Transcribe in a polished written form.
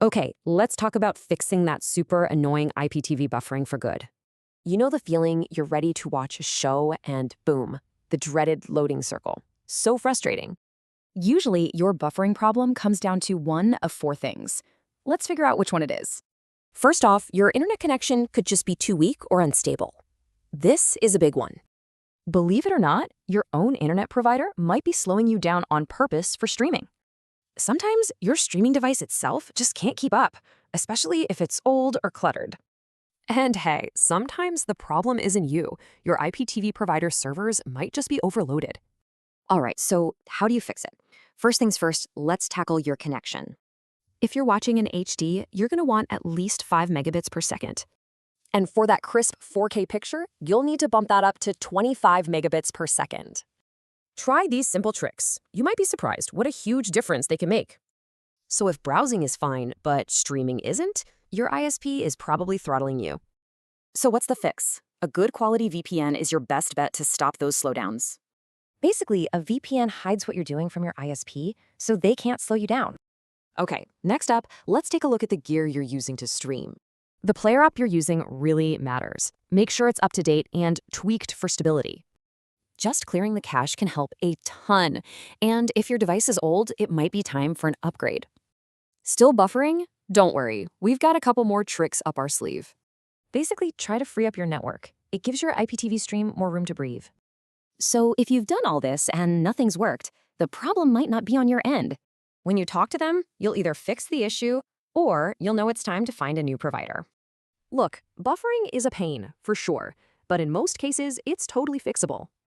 Okay, let's talk about fixing that super annoying IPTV buffering for good. You know the feeling you're ready to watch a show and boom, the dreaded loading circle. So frustrating. Usually, your buffering problem comes down to one of four things. Let's figure out which one it is. First off, your internet connection could just be too weak or unstable. This is a big one. Believe it or not, your own internet provider might be slowing you down on purpose for streaming. Sometimes your streaming device itself just can't keep up, especially if it's old or cluttered. And hey, sometimes the problem isn't you. Your IPTV provider servers might just be overloaded. All right, so how do you fix it? First things first, let's tackle your connection. If you're watching in HD, you're going to want at least 5 megabits per second. And for that crisp 4K picture, you'll need to bump that up to 25 megabits per second. Try these simple tricks. You might be surprised what a huge difference they can make. So if browsing is fine, but streaming isn't, your ISP is probably throttling you. So what's the fix? A good quality VPN is your best bet to stop those slowdowns. Basically, a VPN hides what you're doing from your ISP, so they can't slow you down. Okay, next up, let's take a look at the gear you're using to stream. The player app you're using really matters. Make sure it's up to date and tweaked for stability. Just clearing the cache can help a ton, and if your device is old, it might be time for an upgrade. Still buffering? Don't worry, we've got a couple more tricks up our sleeve. Basically, try to free up your network. It gives your IPTV stream more room to breathe. So if you've done all this and nothing's worked, the problem might not be on your end. When you talk to them, you'll either fix the issue or you'll know it's time to find a new provider. Look, buffering is a pain, for sure, but in most cases, it's totally fixable.